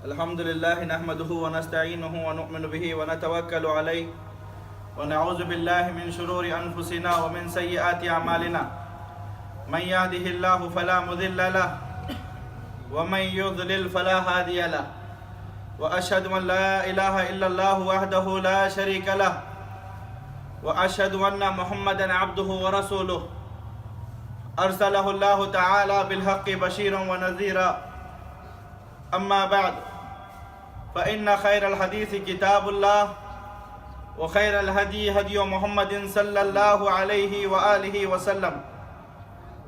الحمد لله نحمده ونستعينه ونؤمن به ونتوكل عليه ونعوذ بالله من شرور أنفسنا ومن سيئات أعمالنا من يهده الله فلا مضل له ومن يضلل فلا هادي له وأشهد أن لا إله إلا الله وحده لا شريك له وأشهد أن محمدا عبده ورسوله أرسله الله تعالى بالحق بشيرا ونذيرا أما بعد فإن خير الحديث كتاب الله وخير الهدي هدي محمد صلى الله عليه وآله وسلم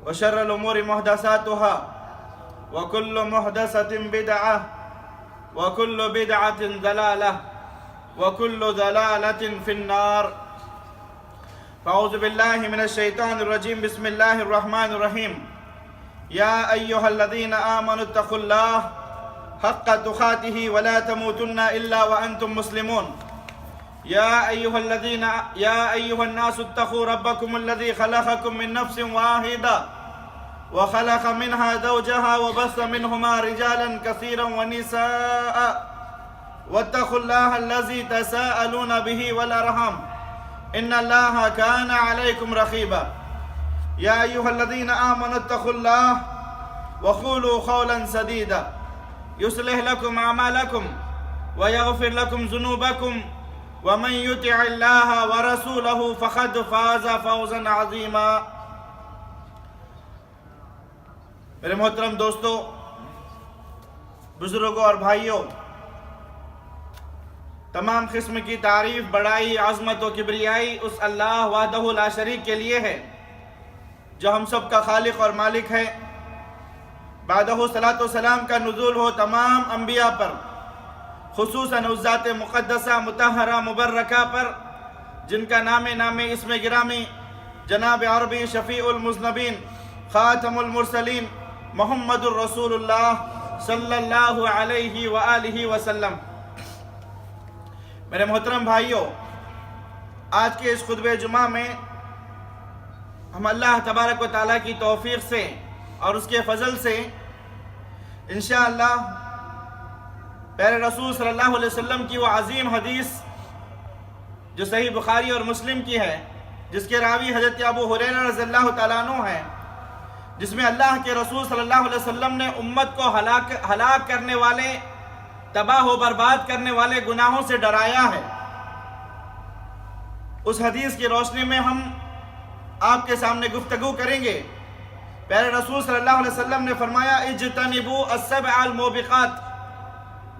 وشر الأمور محدثاتها وكل محدثة بدعة وكل بدعة ضلالة وكل ضلالة في النار فأعوذ بالله من الشيطان الرجيم بسم الله الرحمن الرحيم يا أيها الذين آمنوا اتقوا الله حق تقاته ولا تموتن إلا وأنتم مسلمون يا أيها الناس اتقوا ربكم الذي خلقكم من نفس واحدة وخلق منها زوجها وبث منهما رجالا كثيرا ونساء واتقوا الله الذي تساءلون به والأرحام إن الله كان عليكم رقيبا يا أيها الذين آمنوا اتقوا الله وقولوا قولا سديدا يصلح لكم أعمالكم ويغفر لكم ذنوبكم ومن يطع الله ورسوله فقد فاز فوزا عظيما. میرے محترم دوستو، بزرگوں اور بھائیوں، تمام قسم کی تعریف، بڑائی، عظمت و کبریائی اس اللہ وحدہ لا شریک کے لیے ہے جو ہم سب کا خالق اور مالک ہے. بعدہ صلاۃ و سلام کا نزول ہو تمام انبیاء پر، خصوصاً اس ذات مقدسہ مطہرہ مبرکہ پر جن کا نام اسم گرامی جناب عربی شفیع المذنبین خاتم المرسلین محمد الرسول اللہ صلی اللہ علیہ وآلہ وسلم. میرے محترم بھائیوں، آج کے اس خطبہ جمعہ میں ہم اللہ تبارک و تعالیٰ کی توفیق سے اور اس کے فضل سے انشاءاللہ پیارے رسول صلی اللہ علیہ وسلم کی وہ عظیم حدیث جو صحیح بخاری اور مسلم کی ہے، جس کے راوی حضرت ابو ہریرہ رضی اللہ تعالیٰ عنہ ہیں، جس میں اللہ کے رسول صلی اللہ علیہ وسلم نے امت کو ہلاک کرنے والے، تباہ و برباد کرنے والے گناہوں سے ڈرایا ہے. اس حدیث کی روشنی میں ہم آپ کے سامنے گفتگو کریں گے. پیارے رسول صلی اللہ علیہ وسلم نے فرمایا اجتنبوا السبع الموبقات،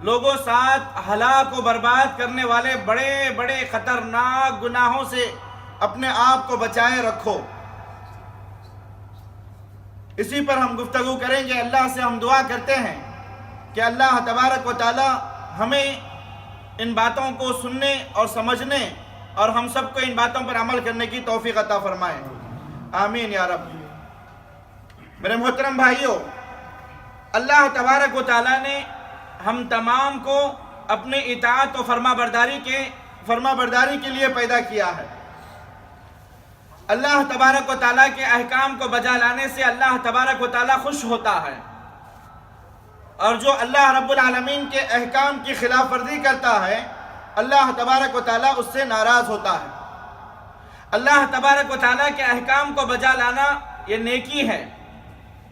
لوگوں 7 ہلاک و برباد کرنے والے بڑے بڑے خطرناک گناہوں سے اپنے آپ کو بچائے رکھو. اسی پر ہم گفتگو کریں گے. اللہ سے ہم دعا کرتے ہیں کہ اللہ تبارک و تعالی ہمیں ان باتوں کو سننے اور سمجھنے اور ہم سب کو ان باتوں پر عمل کرنے کی توفیق عطا فرمائے. آمین یا رب. میرے محترم بھائیوں، اللہ تبارک و تعالیٰ نے ہم تمام کو اپنے اطاعت و فرما برداری کے لیے پیدا کیا ہے. اللہ تبارک و تعالیٰ کے احکام کو بجا لانے سے اللہ تبارک و تعالیٰ خوش ہوتا ہے، اور جو اللہ رب العالمین کے احکام کی خلاف ورزی کرتا ہے اللہ تبارک و تعالیٰ اس سے ناراض ہوتا ہے. اللہ تبارک و تعالیٰ کے احکام کو بجا لانا یہ نیکی ہے،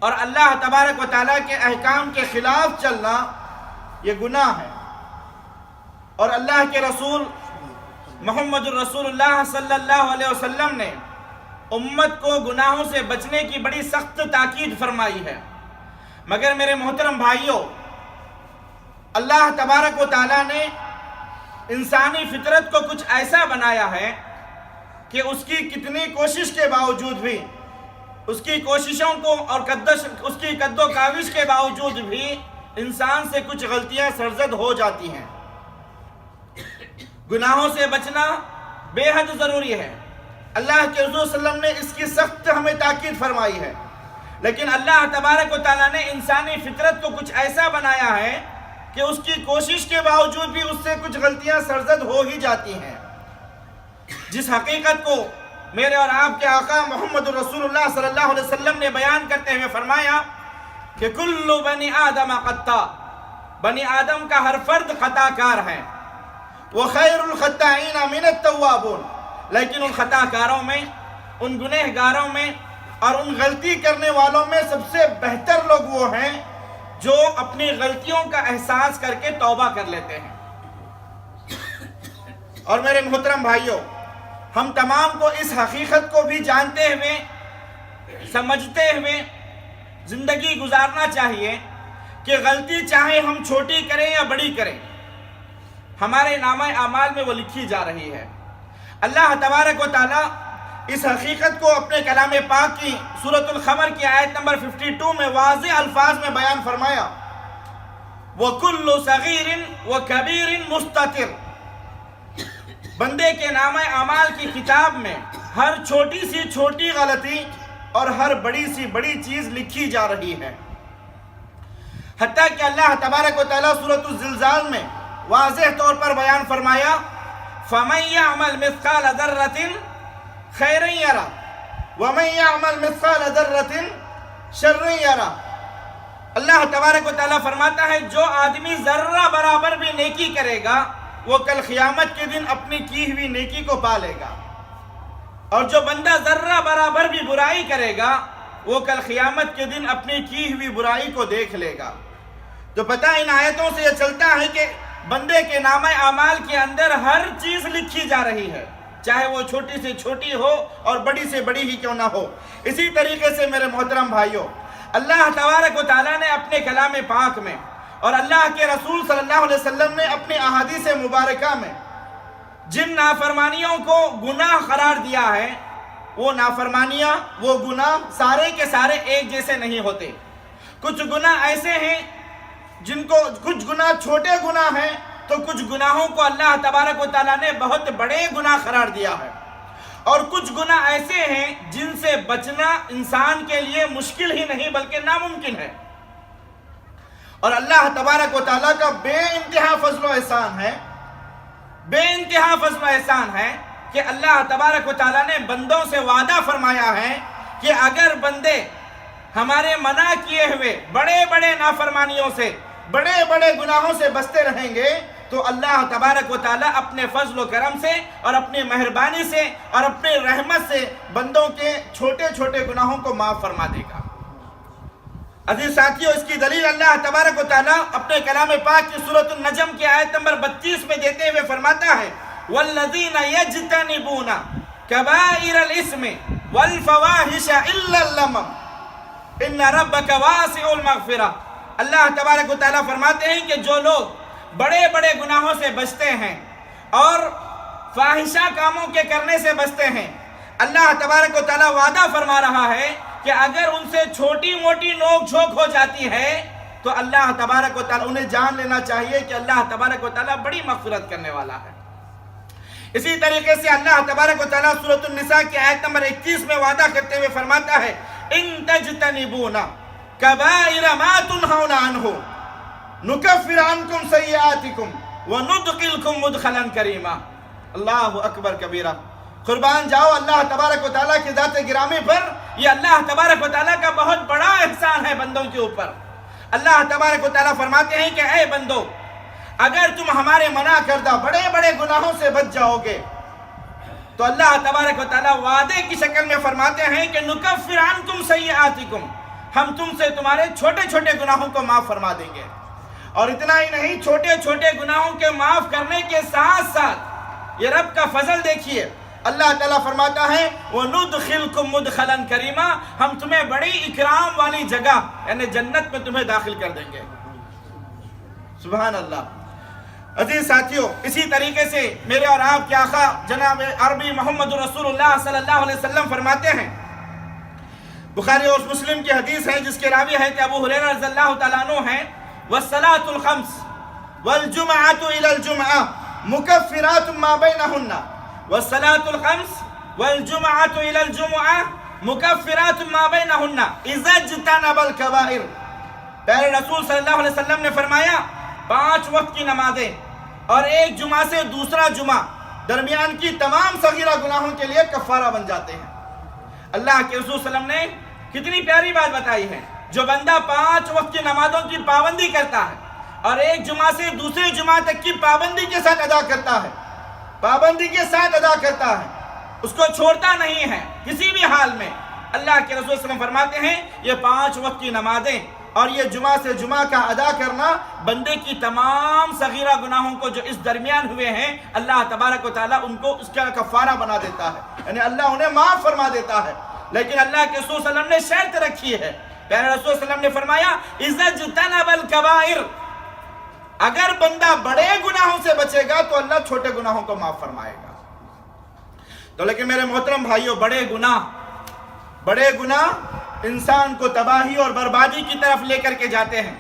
اور اللہ تبارک و تعالیٰ کے احکام کے خلاف چلنا یہ گناہ ہے. اور اللہ کے رسول محمد الرسول اللہ صلی اللہ علیہ وسلم نے امت کو گناہوں سے بچنے کی بڑی سخت تاکید فرمائی ہے. مگر میرے محترم بھائیوں، اللہ تبارک و تعالیٰ نے انسانی فطرت کو کچھ ایسا بنایا ہے کہ اس کی کتنی کوشش کے باوجود بھی، اس کی کوششوں کو اور اس کی قد و کاوش کے باوجود بھی انسان سے کچھ غلطیاں سرزد ہو جاتی ہیں. گناہوں سے بچنا بے حد ضروری ہے. اللہ کے رسول صلی اللہ علیہ وسلم نے اس کی سخت ہمیں تاکید فرمائی ہے. لیکن اللہ تبارک و تعالیٰ نے انسانی فطرت کو کچھ ایسا بنایا ہے کہ اس کی کوشش کے باوجود بھی اس سے کچھ غلطیاں سرزد ہو ہی جاتی ہیں. جس حقیقت کو میرے اور آپ کے آقا محمد رسول اللہ صلی اللہ علیہ وسلم نے بیان کرتے ہوئے فرمایا کہ کل بنی آدم خطا، بنی آدم کا ہر فرد خطا کار ہے. وَخَيْرُ الْخَطَّائِينَ مِنَ التَّوَّابُونَ، لیکن ان خطا کاروں میں، ان گنہ گاروں میں اور ان غلطی کرنے والوں میں سب سے بہتر لوگ وہ ہیں جو اپنی غلطیوں کا احساس کر کے توبہ کر لیتے ہیں. اور میرے محترم بھائیوں، ہم تمام کو اس حقیقت کو بھی جانتے ہوئے، سمجھتے ہوئے زندگی گزارنا چاہیے کہ غلطی چاہے ہم چھوٹی کریں یا بڑی کریں، ہمارے نامہ اعمال میں وہ لکھی جا رہی ہے. اللہ تبارک و تعالی اس حقیقت کو اپنے کلام پاک کی سورۃ القمر کی آیت نمبر 52 میں واضح الفاظ میں بیان فرمایا، وَكُلُّ صَغِيرٍ وَكَبِيرٍ مُسْتَتِرٍ. بندے کے نامہ اعمال کی کتاب میں ہر چھوٹی سی چھوٹی غلطی اور ہر بڑی سی بڑی چیز لکھی جا رہی ہے. حتیٰ کہ اللہ تبارک و تعالیٰ سورۃ الزلزال میں واضح طور پر بیان فرمایا، فَمَن يَعْمَلْ مِثْقَالَ ذَرَّةٍ خَيْرًا يَرَهُ وَمَن يَعْمَلْ مِثْقَالَ ذَرَّةٍ شَرًّا يَرَهُ. اللہ تبارک و تعالیٰ فرماتا ہے جو آدمی ذرہ برابر بھی نیکی کرے گا وہ کل قیامت کے دن اپنی کی ہوئی نیکی کو پا لے گا، اور جو بندہ ذرہ برابر بھی برائی کرے گا وہ کل قیامت کے دن اپنی کی ہوئی برائی کو دیکھ لے گا. تو پتہ ان آیتوں سے یہ چلتا ہے کہ بندے کے نامہ اعمال کے اندر ہر چیز لکھی جا رہی ہے، چاہے وہ چھوٹی سے چھوٹی ہو اور بڑی سے بڑی ہی کیوں نہ ہو. اسی طریقے سے میرے محترم بھائیوں، اللہ تبارک و تعالیٰ نے اپنے کلام پاک میں اور اللہ کے رسول صلی اللہ علیہ وسلم نے اپنی احادیث مبارکہ میں جن نافرمانیوں کو گناہ قرار دیا ہے، وہ نافرمانیاں، وہ گناہ سارے کے سارے ایک جیسے نہیں ہوتے. کچھ گناہ ایسے ہیں جن کو، کچھ گناہ چھوٹے گناہ ہیں تو کچھ گناہوں کو اللہ تبارک و تعالیٰ نے بہت بڑے گناہ قرار دیا ہے، اور کچھ گناہ ایسے ہیں جن سے بچنا انسان کے لیے مشکل ہی نہیں بلکہ ناممکن ہے. اور اللہ تبارک و تعالیٰ کا بے انتہا فضل و احسان ہے، بے انتہا فضل و احسان ہے کہ اللہ تبارک و تعالیٰ نے بندوں سے وعدہ فرمایا ہے کہ اگر بندے ہمارے منع کیے ہوئے بڑے بڑے نافرمانیوں سے، بڑے بڑے گناہوں سے بچتے رہیں گے تو اللہ تبارک و تعالیٰ اپنے فضل و کرم سے اور اپنی مہربانی سے اور اپنے رحمت سے بندوں کے چھوٹے چھوٹے گناہوں کو معاف فرما دے گا. عزیز ساتھیوں، اس کی دلیل اللہ تبارک و تعالیٰ اپنے کلام پاک کی سورۃ النجم کی آیت نمبر 32 میں دیتے ہوئے فرماتا ہے، وَالَّذِينَ يَجْتَنِبُونَ كَبَائِرَ الْإِثْمِ وَالْفَوَاحِشَ إِلَّا اللَّمَمَ إِنَّ رَبَّكَ وَاسِعُ الْمَغْفِرَةِ. اللہ تبارک و تعالیٰ فرماتے ہیں کہ جو لوگ بڑے بڑے گناہوں سے بچتے ہیں اور فاحشہ کاموں کے کرنے سے بچتے ہیں، اللہ تبارک و تعالیٰ وعدہ فرما رہا ہے کہ اگر ان سے چھوٹی موٹی نوک جھوک ہو جاتی ہے تو اللہ تبارک و تعالیٰ، انہیں جان لینا چاہیے کہ اللہ تبارک و تعالیٰ بڑی مغفرت کرنے والا ہے. اسی طریقے سے اللہ تبارک و تعالیٰ سورۃ النساء کی آیت نمبر 21 میں وعدہ کرتے ہوئے فرماتا ہے، ان تجتنبون کبائر ما تنہون عنہ نکفر عنکم سیئاتکم وندخلکم مدخلا کریما. اللہ اکبر کبیرہ. قربان جاؤ اللہ تبارک و تعالیٰ کی ذات گرامی پر. یہ اللہ تبارک و تعالیٰ کا بہت بڑا احسان ہے بندوں کے اوپر. اللہ تبارک و تعالیٰ فرماتے ہیں کہ اے بندو، اگر تم ہمارے منع کردہ بڑے بڑے گناہوں سے بچ جاؤ گے تو اللہ تبارک و تعالیٰ وعدے کی شکل میں فرماتے ہیں کہ نکفر عنکم سیئاتکم، ہم تم سے تمہارے چھوٹے چھوٹے گناہوں کو معاف فرما دیں گے. اور اتنا ہی نہیں، چھوٹے چھوٹے گناہوں کے معاف کرنے کے ساتھ ساتھ یہ رب کا فضل دیکھیے، اللہ تعالیٰ فرماتا ہے وَنُدْخِلْكُمْ مُدْخَلًا كَرِيمًا، ہم تمہیں بڑی اکرام والی جگہ یعنی جنت میں تمہیں داخل کر دیں گے. سبحان اللہ. عزیز ساتھیوں، اسی طریقے سے میرے اور آپ کے آقا جناب عربی محمد رسول اللہ صلی اللہ علیہ وسلم فرماتے ہیں، بخاری اور مسلم کی حدیث ہے جس کے راوی ہے کہ ابو ہریرہ رضی اللہ تعالیٰ عنہ ہیں، وَالصَّلَاةُ الْخَمْسِ وَالْجُمْعَةُ إِلَى الْجُمْعَةِ مُكَفِّرَاتٌ مَا بَيْنَهُنَّ وَالصَّلَاةُ الْخَمْسِ وَالْجُمْعَةُ إِلَى الْجُمْعَةِ مُكَفِّرَاتٌ مَا بَيْنَهُنَّ إِذَا اجْتَنَبَ الْكَبَائِرَ. پیارے رسول صلی اللہ علیہ وسلم نے فرمایا 5 وقت کی نمازیں اور ایک جمعہ سے دوسرا جمعہ درمیان کی تمام صغیرہ گناہوں کے لیے کفارہ بن جاتے ہیں. اللہ کے رسول صلی اللہ علیہ وسلم نے کتنی پیاری بات بتائی ہے. جو بندہ 5 وقت کی نمازوں کی پابندی کرتا ہے اور ایک جمعہ سے دوسرے جمعہ تک کی پابندی کے ساتھ ادا کرتا ہے، پابندی کے ساتھ ادا کرتا ہے، اس کو چھوڑتا نہیں ہے کسی بھی حال میں، اللہ کے رسول صلی اللہ علیہ وسلم فرماتے ہیں یہ 5 وقت کی نمازیں اور یہ جمعہ سے جمعہ کا ادا کرنا بندے کی تمام صغیرہ گناہوں کو جو اس درمیان ہوئے ہیں اللہ تبارک و تعالیٰ ان کو اس کا کفارہ بنا دیتا ہے، یعنی اللہ انہیں معاف فرما دیتا ہے۔ لیکن اللہ کے رسول صلی اللہ علیہ وسلم نے شرط رکھی ہے، پیارے رسول صلی اللہ علیہ وسلم نے فرمایا اِذَا اجْتَنَبَ الْكَبَائِرَ، اگر بندہ بڑے گناہوں سے بچے گا تو اللہ چھوٹے گناہوں کو معاف فرمائے گا۔ تو لیکن میرے محترم بھائیوں، بڑے گناہ انسان کو تباہی اور بربادی کی طرف لے کر کے جاتے ہیں،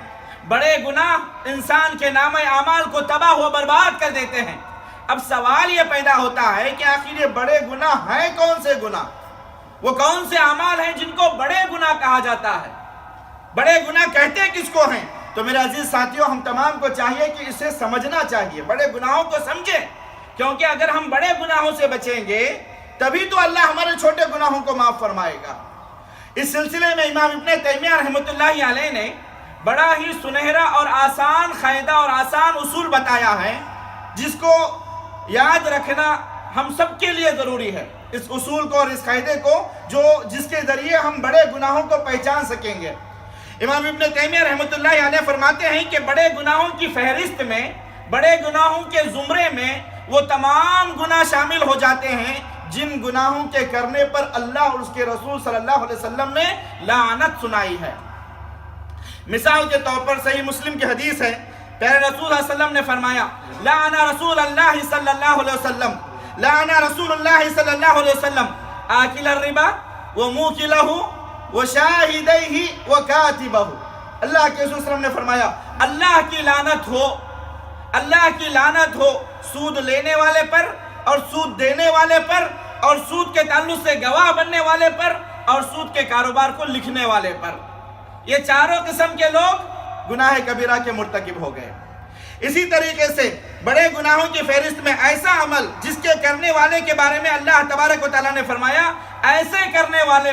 بڑے گناہ انسان کے نامہ اعمال کو تباہ و برباد کر دیتے ہیں۔ اب سوال یہ پیدا ہوتا ہے کہ آخر یہ بڑے گناہ ہیں کون سے گناہ، وہ کون سے اعمال ہیں جن کو بڑے گناہ کہا جاتا ہے، بڑے گناہ کہتے کس کو ہیں؟ تو میرے عزیز ساتھیوں، ہم تمام کو چاہیے کہ اسے سمجھنا چاہیے، بڑے گناہوں کو سمجھیں، کیونکہ اگر ہم بڑے گناہوں سے بچیں گے تبھی تو اللہ ہمارے چھوٹے گناہوں کو معاف فرمائے گا۔ اس سلسلے میں امام ابن تیمیہ رحمۃ اللہ علیہ نے بڑا ہی سنہرا اور آسان قاعدہ اور آسان اصول بتایا ہے، جس کو یاد رکھنا ہم سب کے لیے ضروری ہے، اس اصول کو اور اس قاعدے کو جس کے ذریعے ہم بڑے گناہوں کو پہچان سکیں گے۔ امام ابن تیمیہ رحمۃ اللہ علیہ فرماتے ہیں کہ بڑے گناہوں کی فہرست میں، بڑے گناہوں کے زمرے میں وہ تمام گناہ شامل ہو جاتے ہیں جن گناہوں کے کرنے پر اللہ اور اس کے رسول صلی اللہ علیہ وسلم نے لعنت سنائی ہے۔ مثال کے طور پر صحیح مسلم کی حدیث ہے، پیارے رسول صلی اللہ علیہ وسلم نے فرمایا لعن رسول اللہ صلی اللہ علیہ وسلم، لعن رسول اللہ صلی اللہ علیہ وسلم آکل الربا وموکلہ وشاہدیہ وکاتبہ۔ اللہ کے رسول صلی اللہ علیہ وسلم نے فرمایا اللہ کی لعنت ہو، اللہ کی لعنت ہو سود لینے والے پر اور سود دینے والے پر اور سود کے تعلق سے گواہ بننے والے پر اور سود کے کاروبار کو لکھنے والے پر۔ یہ چاروں قسم کے لوگ گناہ کبیرہ کے مرتکب ہو گئے۔ اسی طریقے سے بڑے گناہوں کی فہرست میں ایسا عمل جس کے کرنے والے کے بارے میں اللہ تبارک و تعالیٰ نے فرمایا ایسا کرنے والے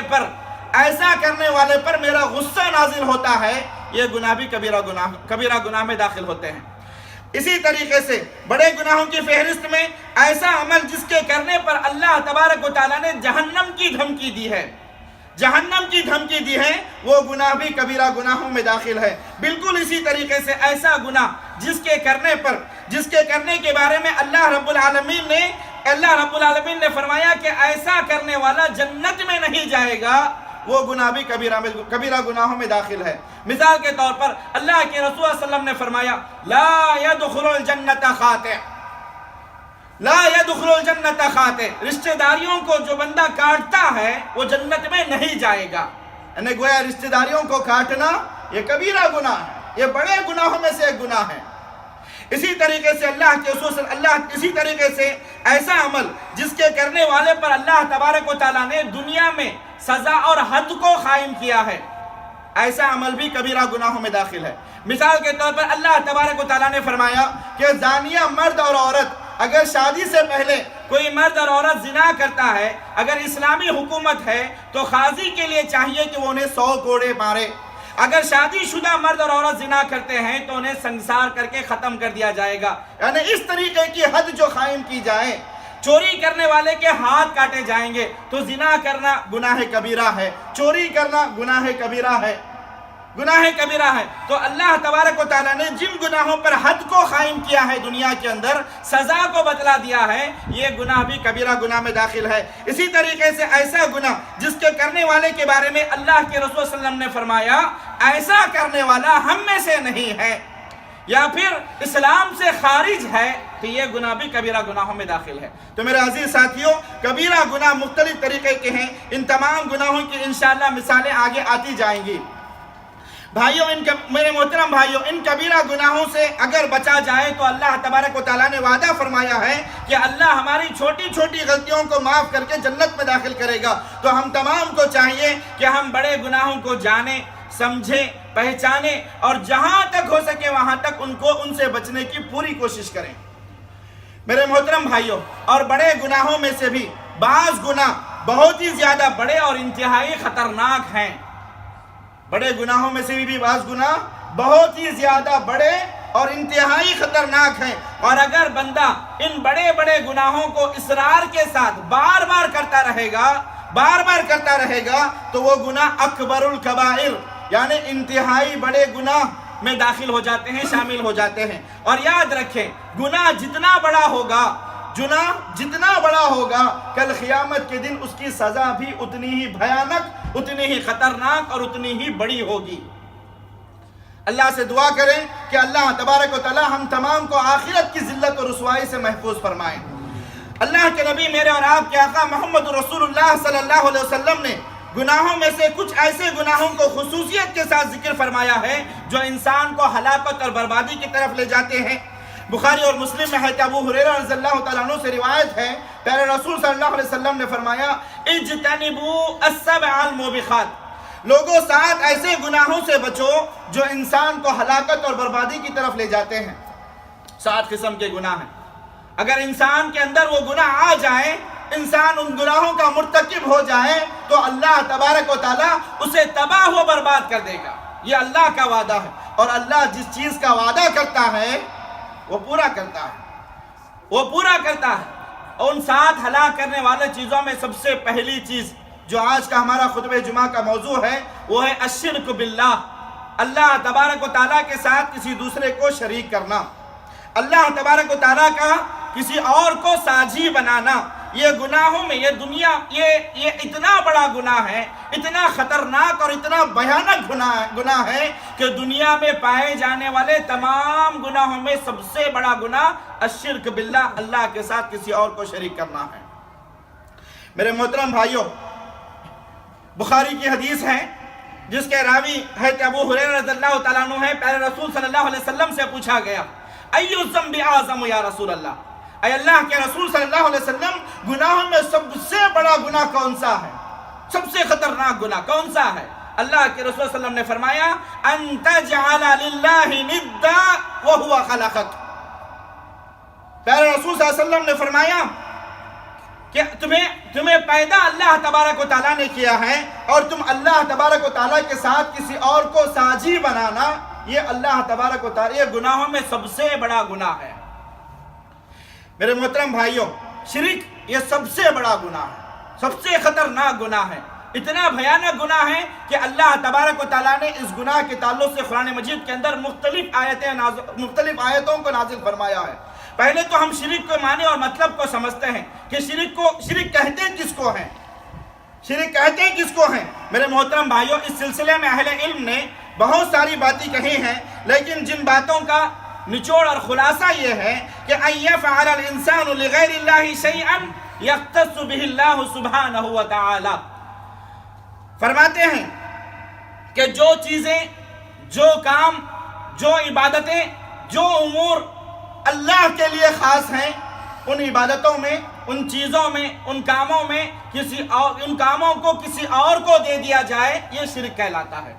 پر میرا غصہ نازل ہوتا ہے، یہ گناہ بھی کبیرہ گناہ میں داخل ہوتے ہیں۔ اسی طریقے سے بڑے گناہوں کی فہرست میں ایسا عمل جس کے کرنے پر اللہ تبارک و تعالیٰ نے جہنم کی دھمکی دی ہے، جہنم کی دھمکی دی ہے، وہ گناہ بھی کبیرہ گناہوں میں داخل ہے۔ بالکل اسی طریقے سے ایسا گناہ جس کے کرنے کے بارے میں اللہ رب العالمین نے فرمایا کہ ایسا کرنے والا جنت میں نہیں جائے گا، وہ گناہ بھی کبیرہ گناہوں میں داخل ہے۔ مثال کے طور پر اللہ کے رسول صلی اللہ علیہ وسلم نے فرمایا لا يدخل الجنت خاطئ، لا يدخل الجنت خاطئ، رشتہ داریوں کو جو بندہ کاٹتا ہے وہ جنت میں نہیں جائے گا۔ یعنی گویا رشتہ داریوں کو کاٹنا یہ کبیرہ گناہ ہے، یہ بڑے گناہوں میں سے ایک گناہ ہے۔ اسی طریقے سے ایسا عمل جس کے کرنے والے پر اللہ تبارک و تعالیٰ نے دنیا میں سزا اور حد کو قائم کیا ہے، ایسا عمل بھی کبیرہ گناہوں میں داخل ہے۔ مثال کے طور پر اللہ تبارک و تعالیٰ نے فرمایا کہ زانیہ مرد اور عورت اگر شادی سے پہلے کوئی مرد اور عورت زنا کرتا ہے، اگر اسلامی حکومت ہے تو قاضی کے لیے چاہیے کہ وہ انہیں 100 کوڑے مارے۔ اگر شادی شدہ مرد اور عورت زنا کرتے ہیں تو انہیں سنسار کر کے ختم کر دیا جائے گا۔ یعنی اس طریقے کی حد جو قائم کی جائے، چوری کرنے والے کے ہاتھ کاٹے جائیں گے، تو زنا کرنا گناہ کبیرہ ہے، چوری کرنا گناہ کبیرہ ہے، تو اللہ تبارک و تعالیٰ نے جن گناہوں پر حد کو قائم کیا ہے دنیا کے اندر، سزا کو بتلا دیا ہے، یہ گناہ بھی کبیرہ گناہ میں داخل ہے۔ اسی طریقے سے ایسا گناہ جس کے کرنے والے کے بارے میں اللہ کے رسول صلی اللہ علیہ وسلم نے فرمایا ایسا کرنے والا ہم میں سے نہیں ہے، یا پھر اسلام سے خارج ہے، تو یہ گناہ بھی کبیرہ گناہوں میں داخل ہے۔ تو میرے عزیز ساتھیوں، کبیرہ گناہ مختلف طریقے کے ہیں، ان تمام گناہوں کی انشاءاللہ مثالیں آگے آتی جائیں گی۔ بھائیوں، میرے محترم بھائیوں، ان کبیرہ گناہوں سے اگر بچا جائے تو اللہ تبارک و تعالیٰ نے وعدہ فرمایا ہے کہ اللہ ہماری چھوٹی چھوٹی غلطیوں کو معاف کر کے جنت میں داخل کرے گا۔ تو ہم تمام کو چاہیے کہ ہم بڑے گناہوں کو جانیں، سمجھیں، پہچانیں اور جہاں تک ہو سکے وہاں تک ان سے بچنے کی پوری کوشش کریں۔ میرے محترم بھائیوں، اور بڑے گناہوں میں سے بھی بعض گناہ بہت ہی زیادہ بڑے اور انتہائی خطرناک ہیں، بڑے گناہوں میں سے بھی بعض گناہ بہت ہی زیادہ بڑے اور انتہائی خطرناک ہیں۔ اور اگر بندہ ان بڑے بڑے گناہوں کو اصرار کے ساتھ بار بار کرتا رہے گا تو وہ گناہ اکبر الکبائر یعنی انتہائی بڑے گناہ میں داخل ہو جاتے ہیں، شامل ہو جاتے ہیں۔ اور یاد رکھیں گناہ جتنا بڑا ہوگا کل قیامت کے دن اس کی سزا بھی اتنی ہی بھیانک، اتنی ہی خطرناک اور اتنی ہی بڑی ہوگی۔ اللہ سے دعا کریں کہ اللہ تبارک و تعالی ہم تمام کو آخرت کی ذلت اور رسوائی سے محفوظ فرمائیں۔ اللہ کے نبی میرے اور آپ کے آقا محمد رسول اللہ صلی اللہ علیہ وسلم نے گناہوں میں سے کچھ ایسے گناہوں کو خصوصیت کے ساتھ ذکر فرمایا ہے جو انسان کو ہلاکت اور بربادی کی طرف لے جاتے ہیں۔ بخاری اور مسلم میں ہے کہ ابو ہریرہ رضی اللہ تعالیٰ عنہ سے روایت ہے، پیارے رسول صلی اللہ علیہ وسلم نے فرمایا اجتنبوا السبع الموبقات، لوگوں 7 ایسے گناہوں سے بچو جو انسان کو ہلاکت اور بربادی کی طرف لے جاتے ہیں۔ 7 قسم کے گناہ ہیں، اگر انسان کے اندر وہ گناہ آ جائے، انسان ان گناہوں کا مرتکب ہو جائے تو اللہ تبارک و تعالیٰ اسے تباہ و برباد کر دے گا۔ یہ اللہ کا وعدہ ہے، اور اللہ جس چیز کا وعدہ کرتا ہے وہ پورا کرتا ہے۔ اور ان 7 ہلاک کرنے والے چیزوں میں سب سے پہلی چیز جو آج کا ہمارا خطبہ جمعہ کا موضوع ہے وہ ہے الشرک باللہ، اللہ تبارک و تعالیٰ کے ساتھ کسی دوسرے کو شریک کرنا، اللہ تبارک و تعالیٰ کا کسی اور کو ساجی بنانا۔ یہ گناہوں میں یہ اتنا بڑا گناہ ہے، اتنا خطرناک اور اتنا بھیانک گناہ ہے کہ دنیا میں پائے جانے والے تمام گناہوں میں سب سے بڑا گناہ الشرک باللہ، اللہ کے ساتھ کسی اور کو شریک کرنا ہے۔ میرے محترم بھائیوں، بخاری کی حدیث ہے جس کے راوی ہے کہ ابو ہریرہ رضی اللہ تعالیٰ عنہ ہے، پیارے رسول صلی اللہ علیہ وسلم سے پوچھا گیا ایُّ الذنب اعظم یا رسول اللہ، اے اللہ کے رسول صلی اللہ علیہ وسلم گناہوں میں سب سے بڑا گناہ کون سا ہے، سب سے خطرناک گناہ کون سا ہے؟ اللہ کے رسول صلی اللہ علیہ وسلم نے فرمایا ان تجعل للہ ندا وہو خلقک، پیارے رسول صلی اللہ علیہ وسلم نے فرمایا کہ تمہیں پیدا اللہ تبارک و تعالیٰ نے کیا ہے اور تم اللہ تبارک و تعالیٰ کے ساتھ کسی اور کو ساجی بنانا، یہ اللہ تبارک و تعالیٰ یہ گناہوں میں سب سے بڑا گناہ ہے۔ میرے محترم بھائیوں، شرک یہ سب سے بڑا گناہ ہے، سب سے خطرناک گناہ ہے، اتنا بھیانک گناہ ہے کہ اللہ تبارک و تعالیٰ نے اس گناہ کے تعلق سے قرآن مجید کے اندر مختلف آیتوں کو نازل فرمایا ہے۔ پہلے تو ہم شرک کے معنی اور مطلب کو سمجھتے ہیں کہ شرک کہتے کس کو ہیں۔ میرے محترم بھائیوں، اس سلسلے میں اہل علم نے بہت ساری باتیں کہی ہیں، لیکن جن باتوں کا نچوڑ اور خلاصہ یہ ہے کہ ان یفعل الانسان لغیر اللہ شیئا یختص بہ اللہ سبحانہ وتعالی، فرماتے ہیں کہ جو چیزیں، جو کام، جو عبادتیں، جو امور اللہ کے لیے خاص ہیں، ان عبادتوں میں، ان چیزوں میں، ان کاموں میں ان کاموں کو کسی اور کو دے دیا جائے، یہ شرک کہلاتا ہے۔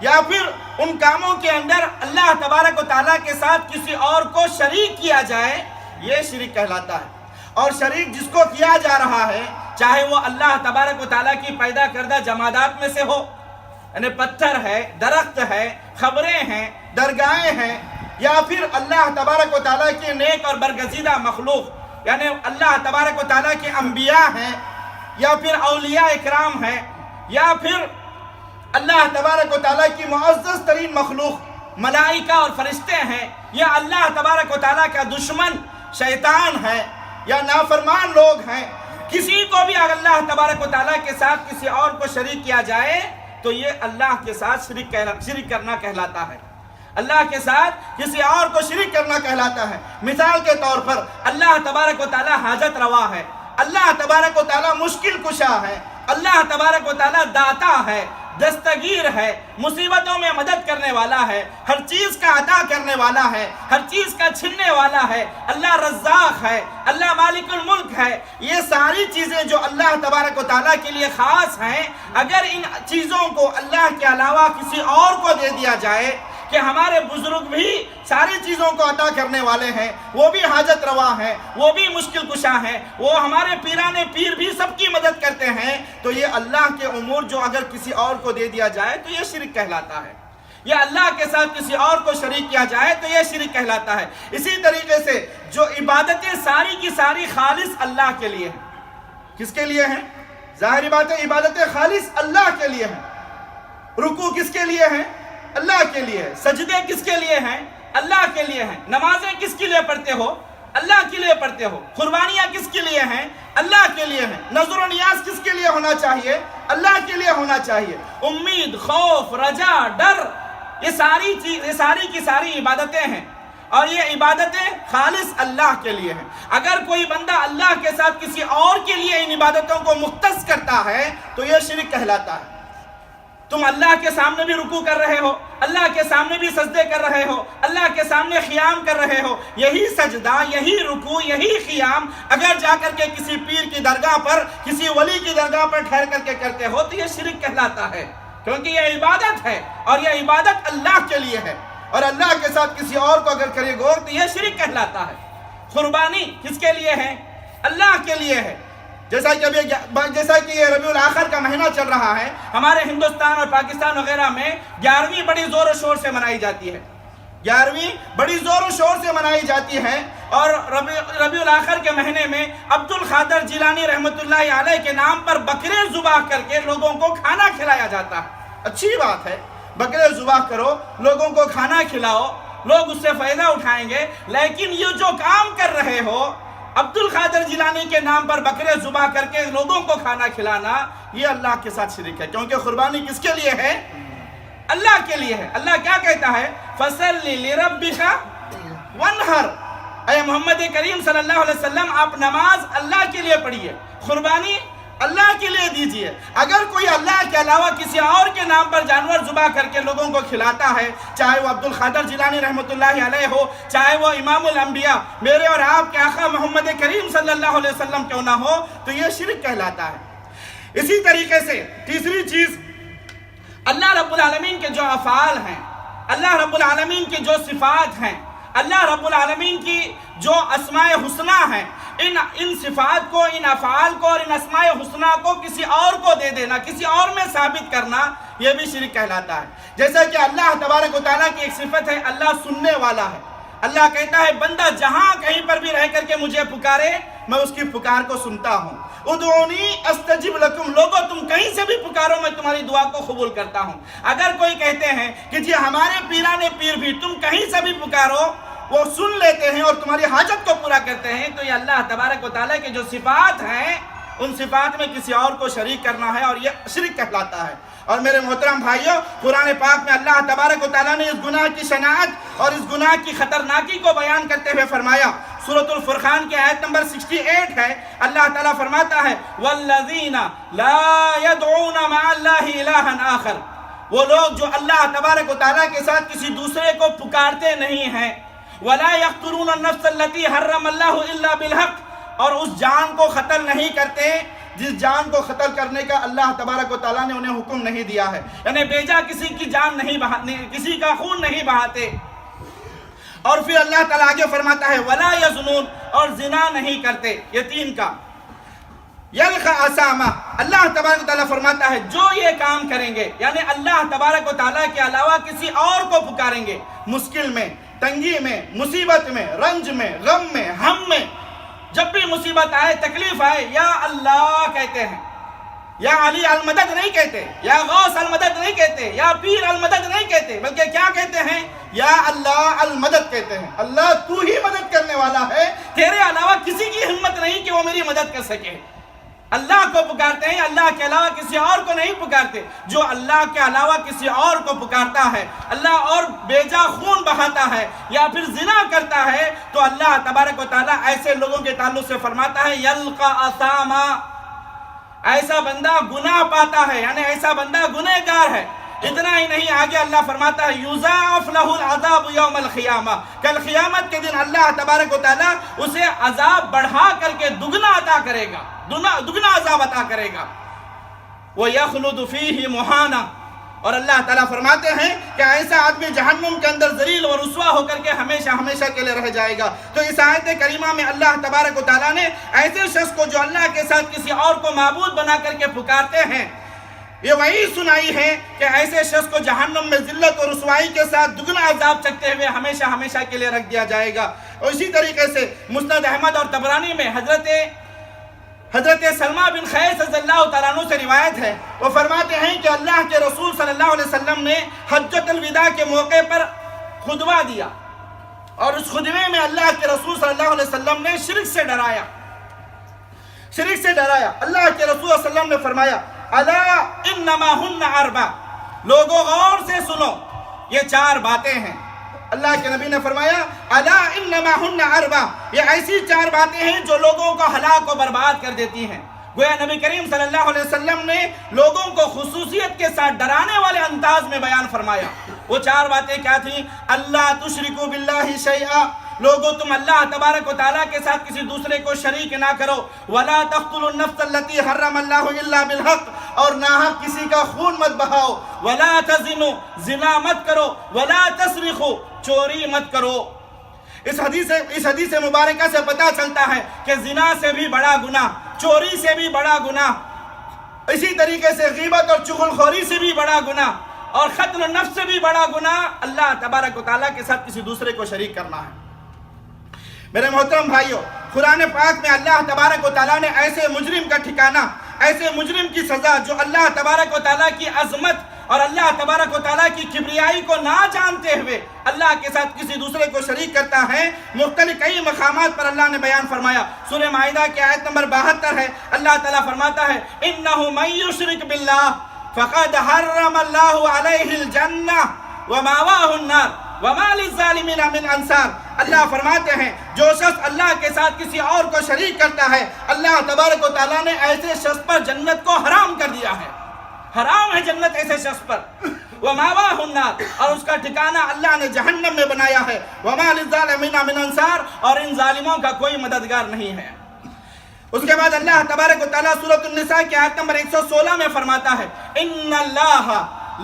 یا پھر ان کاموں کے اندر اللہ تبارک و تعالیٰ کے ساتھ کسی اور کو شریک کیا جائے، یہ شرک کہلاتا ہے۔ اور شریک جس کو کیا جا رہا ہے، چاہے وہ اللہ تبارک و تعالیٰ کی پیدا کردہ جمادات میں سے ہو، یعنی پتھر ہے، درخت ہے، خبریں ہیں، درگاہیں ہیں، یا پھر اللہ تبارک و تعالیٰ کے نیک اور برگزیدہ مخلوق یعنی اللہ تبارک و تعالیٰ کے انبیاء ہیں، یا پھر اولیاء اکرام ہیں، یا پھر اللہ تبارک و تعالیٰ کی معزز ترین مخلوق ملائکہ اور فرشتے ہیں، یا اللہ تبارک و تعالیٰ کا دشمن شیطان ہے، یا نافرمان لوگ ہیں، کسی کو بھی اگر اللہ تبارک و تعالیٰ کے ساتھ کسی اور کو شریک کیا جائے تو یہ اللہ کے ساتھ شریک کرنا کہلاتا ہے، اللہ کے ساتھ کسی اور کو شریک کرنا کہلاتا ہے۔ مثال کے طور پر اللہ تبارک و تعالیٰ حاجت روا ہے، اللہ تبارک و تعالیٰ مشکل کشا ہے، اللہ تبارک و تعالیٰ داتا ہے، دستگیر ہے، مصیبتوں میں مدد کرنے والا ہے، ہر چیز کا عطا کرنے والا ہے، ہر چیز کا چھننے والا ہے، اللہ رزاق ہے، اللہ مالک الملک ہے۔ یہ ساری چیزیں جو اللہ تبارک و تعالیٰ کے لیے خاص ہیں، اگر ان چیزوں کو اللہ کے علاوہ کسی اور کو دے دیا جائے کہ ہمارے بزرگ بھی ساری چیزوں کو عطا کرنے والے ہیں، وہ بھی حاجت روا ہیں، وہ بھی مشکل کشا ہیں، وہ ہمارے پیرانے پیر بھی سب کی مدد کرتے ہیں، تو یہ اللہ کے امور جو اگر کسی اور کو دے دیا جائے تو یہ شرک کہلاتا ہے۔ یہ اللہ کے ساتھ کسی اور کو شریک کیا جائے تو یہ شرک کہلاتا ہے۔ اسی طریقے سے جو عبادتیں ساری کی ساری خالص اللہ کے لیے ہیں، کس کے لیے ہیں؟ ظاہری بات ہے عبادتیں خالص اللہ کے لیے ہیں۔ رکوع کس کے لیے ہیں؟ اللہ کے لیے ہے۔ سجدے کس کے لیے ہیں؟ اللہ کے لیے ہیں۔ نمازیں کس کے لیے پڑھتے ہو؟ اللہ کے لیے پڑھتے ہو۔ قربانیاں کس کے لیے ہیں؟ اللہ کے لیے ہیں۔ نظر و نیاز کس کے لیے ہونا چاہیے؟ اللہ کے لیے ہونا چاہیے۔ امید، خوف، رجا، ڈر، یہ ساری کی ساری عبادتیں ہیں، اور یہ عبادتیں خالص اللہ کے لیے ہیں۔ اگر کوئی بندہ اللہ کے ساتھ کسی اور کے لیے ان عبادتوں کو مختص کرتا ہے تو یہ شرک کہلاتا ہے۔ تم اللہ کے سامنے بھی رکوع کر رہے ہو، اللہ کے سامنے بھی سجدے کر رہے ہو، اللہ کے سامنے قیام کر رہے ہو، یہی سجدہ، یہی رکوع، یہی قیام اگر جا کر کے کسی پیر کی درگاہ پر، کسی ولی کی درگاہ پر ٹھہر کر کے کرتے ہو تو یہ شرک کہلاتا ہے، کیونکہ یہ عبادت ہے اور یہ عبادت اللہ کے لیے ہے، اور اللہ کے ساتھ کسی اور کو اگر کرے گو تو یہ شرک کہلاتا ہے۔ قربانی کس کے لیے ہے؟ اللہ کے لیے ہے۔ جیسا کہ یہ ربیع الاخر کا مہینہ چل رہا ہے، ہمارے ہندوستان اور پاکستان وغیرہ میں 11ویں بڑی زور و شور سے منائی جاتی ہے، 11ویں بڑی زور و شور سے منائی جاتی ہے، اور ربیع الاخر کے مہینے میں عبد القادر جیلانی رحمۃ اللہ علیہ کے نام پر بکرے ذبح کر کے لوگوں کو کھانا کھلایا جاتا ہے۔ اچھی بات ہے، بکرے ذبح کرو، لوگوں کو کھانا کھلاؤ، لوگ اس سے فائدہ اٹھائیں گے، لیکن یہ جو کام کر رہے ہو عبد القادر جیلانی کے نام پر بکرے ذبح کر کے لوگوں کو کھانا کھلانا، یہ اللہ کے ساتھ شرک ہے، کیونکہ قربانی کس کے لیے ہے؟ اللہ کے لیے ہے۔ اللہ کیا کہتا ہے؟ فَصَلِّ لِرَبِّكَ وَانْحَرْ، اے محمد کریم صلی اللہ علیہ وسلم آپ نماز اللہ کے لیے پڑھیے، قربانی اللہ کے لیے دیجئے۔ اگر کوئی اللہ کے علاوہ کسی اور کے نام پر جانور ذبح کر کے لوگوں کو کھلاتا ہے، چاہے وہ عبد القادر جیلانی رحمۃ اللہ علیہ ہو، چاہے وہ امام الانبیاء میرے اور آپ کے آقا محمد کریم صلی اللہ علیہ وسلم کیوں نہ ہو، تو یہ شرک کہلاتا ہے۔ اسی طریقے سے تیسری چیز، اللہ رب العالمین کے جو افعال ہیں، اللہ رب العالمین کی جو صفات ہیں، اللہ رب العالمین کی جو اسماء حسنہ ہیں، ان صفات کو، ان افعال کو اور ان اسماء حسنہ کو کسی اور کو دے دینا، کسی اور میں ثابت کرنا، یہ بھی شرک کہلاتا ہے۔ جیسا کہ اللہ تبارک و تعالیٰ کی ایک صفت ہے، اللہ سننے والا ہے۔ اللہ کہتا ہے بندہ جہاں کہیں پر بھی رہ کر کے مجھے پکارے میں اس کی پکار کو سنتا ہوں۔ ادعونی استجب لکم، لوگوں تم کہیں سے بھی پکارو میں تمہاری دعا کو قبول کرتا ہوں۔ اگر کوئی کہتے ہیں کہ جی ہمارے پیران پیر بھی تم کہیں سے بھی پکارو وہ سن لیتے ہیں اور تمہاری حاجت کو پورا کرتے ہیں، تو یہ اللہ تبارک و تعالیٰ کی جو صفات ہیں ان صفات میں کسی اور کو شریک کرنا ہے، اور یہ شرک کہلاتا ہے۔ اور میرے محترم بھائیوں، قرآن پاک میں اللہ تبارک و تعالیٰ نے اس گناہ کی شناعت اور اس گناہ کی خطرناکی کو بیان کرتے ہوئے فرمایا، سورۃ الفرقان کی آیت نمبر 68 ہے، اللہ تعالیٰ فرماتا ہے وَالَّذِينَ لَا يَدْعُونَ مَعَ اللَّهِ إِلَٰهًا آخَرَ، وہ لوگ جو اللہ تبارک و تعالیٰ کے ساتھ کسی دوسرے کو پکارتے نہیں ہیں، وَلَا يَقْتُلُونَ النَّفْسَ الَّتِي حَرَّمَ اللَّهُ إِلَّا بِالْحَقِّ، اور اس جان کو قتل نہیں کرتے جس جان کو قتل کرنے کا اللہ تبارک و تعالیٰ نے انہیں حکم نہیں دیا ہے، یعنی بیجا کسی کی جان نہیں بہاتے، کسی کا خون نہیں بہاتے۔ اور پھر اللہ تعالیٰ آگے فرماتا ہے وَلَا يَزْنُونَ، اور زنا نہیں کرتے، یہ تین کا یلقى اسامہ، اللہ تبارک و تعالیٰ فرماتا ہے جو یہ کام کریں گے، یعنی اللہ تبارک و تعالیٰ کے علاوہ کسی اور کو پکاریں گے، مشکل میں، تنگی میں، مصیبت میں، رنج میں، غم میں، ہم میں، جب بھی مصیبت آئے، تکلیف آئے، یا اللہ کہتے ہیں، یا علی المدد نہیں کہتے، یا غوث المدد نہیں کہتے، یا پیر المدد نہیں کہتے، بلکہ کیا کہتے ہیں؟ یا اللہ المدد کہتے ہیں۔ اللہ تو ہی مدد کرنے والا ہے، تیرے علاوہ کسی کی ہمت نہیں کہ وہ میری مدد کر سکے۔ اللہ کو پکارتے ہیں، اللہ کے علاوہ کسی اور کو نہیں پکارتے۔ جو اللہ کے علاوہ کسی اور کو پکارتا ہے، اللہ اور بیجا خون بہاتا ہے یا پھر زنا کرتا ہے، تو اللہ تبارک و تعالیٰ ایسے لوگوں کے تعلق سے فرماتا ہے یلقى اسامہ، ایسا بندہ گناہ پاتا ہے، یعنی ایسا بندہ گنہگار ہے۔ اتنا ہی نہیں، آگے اللہ فرماتا ہے یضاعف لہ العذاب یوم القیامہ، کل قیامت کے دن اللہ تبارک و تعالیٰ اسے عذاب بڑھا کر کے دگنا عطا کرے گا، دگنا عذاب عطا کرے گا۔ وَيَخْلُدُ فِيهِ مُحَانًا، اور اللہ تعالیٰ فرماتے ہیں کہ ایسا آدمی جہنم کے اندر ذلیل و رسوا ہو کر کے ہمیشہ ہمیشہ کے لیے رہ جائے گا۔ تو اس آیت کریمہ میں اللہ تبارک و تعالیٰ نے ایسے شخص کو جو اللہ کے ساتھ کسی اور کو معبود بنا کر کے پکارتے ہیں، یہ وعید سنائی ہے کہ ایسے شخص کو جہنم میں ذلت اور رسوائی کے ساتھ دگنا عذاب چکتے ہوئے ہمیشہ ہمیشہ کے لیے رکھ دیا جائے گا۔ اور اسی طریقے سے مسند احمد اور طبرانی میں حضرت سلمہ بن خیس رضی اللہ تعالیٰ عنہ سے روایت ہے، وہ فرماتے ہیں کہ اللہ کے رسول صلی اللہ علیہ وسلم نے حجۃ الوداع کے موقع پر خطبہ دیا، اور اس خطبے میں اللہ کے رسول صلی اللہ علیہ وسلم نے شرک سے ڈرایا۔ اللہ کے رسول صلی اللہ علیہ وسلم نے فرمایا الا انما ہن اربع، لوگوں غور سے سنو، یہ 4 باتیں ہیں۔ اللہ کے نبی نے فرمایا الا انما ہن اربع، یہ ایسی 4 باتیں ہیں جو لوگوں کو ہلاک و برباد کر دیتی ہیں۔ گویا نبی کریم صلی اللہ علیہ وسلم نے لوگوں کو خصوصیت کے ساتھ ڈرانے والے انداز میں بیان فرمایا۔ وہ 4 باتیں کیا تھیں؟ اللہ تشرکوا باللہ شیئا، لوگوں تم اللہ تبارک و تعالیٰ کے ساتھ کسی دوسرے کو شریک نہ کرو، ولا تقتلوا النفس التي حرم اللہ الا بالحق، اور ناحق کسی کا خون مت بہاؤ، ولا تزنوا، زنا مت کرو، ولا تسرقوا، چوری مت کرو۔ اس حدیث مبارکہ سے پتہ چلتا ہے کہ زنا سے بھی بڑا گناہ، چوری سے بھی بڑا گناہ، اسی طریقے سے غیبت اور چغلخوری سے بھی بڑا گناہ، اور قتل النفس سے بھی بڑا گناہ اللہ تبارک و تعالیٰ کے ساتھ کسی دوسرے کو شریک کرنا ہے۔ میرے محترم بھائیوں، قرآن پاک میں اللہ تبارک و تعالیٰ نے ایسے مجرم کا ٹھکانہ، ایسے مجرم کی سزا جو اللہ تبارک و تعالیٰ کی عظمت اور اللہ تبارک و تعالیٰ کی کبریائی کو نہ جانتے ہوئے اللہ کے ساتھ کسی دوسرے کو شریک کرتا ہے، مختلف کئی مقامات پر اللہ نے بیان فرمایا۔ سورہ مائدہ کی آیت نمبر 72 ہے، اللہ تعالیٰ فرماتا ہے اِنَّهُ مَن يُشْرِكْ بِاللَّهِ فَقَدْ حَرَّمَ اللَّهُ عَلَيْهِ الْجَنَّةَ وَمَأْوَاهُ النَّارُ وَمَا لِلظَّالِمِينَ مِنْ أَنصَارٍ۔ اللہ فرماتے ہیں جو شخص اللہ کے ساتھ کسی اور کو شریک کرتا ہے، اللہ تبارک و تعالیٰ نے ایسے شخص پر جنت کو حرام کر دیا ہے، حرام ہے جنت ایسے شخص پر۔ وَمَأْوَاهُ النَّارُ، اور اس کا ٹھکانہ اللہ نے جہنم میں بنایا ہے۔ وَمَا لِلظَّالِمِينَ مِنْ أَنصَارٍ، اور ان ظالموں کا کوئی مددگار نہیں ہے۔ اس کے بعد اللہ تبارک و تعالیٰ سورۃ النساء کی آیت نمبر 116 میں فرماتا ہے إِنَّ اللَّهَ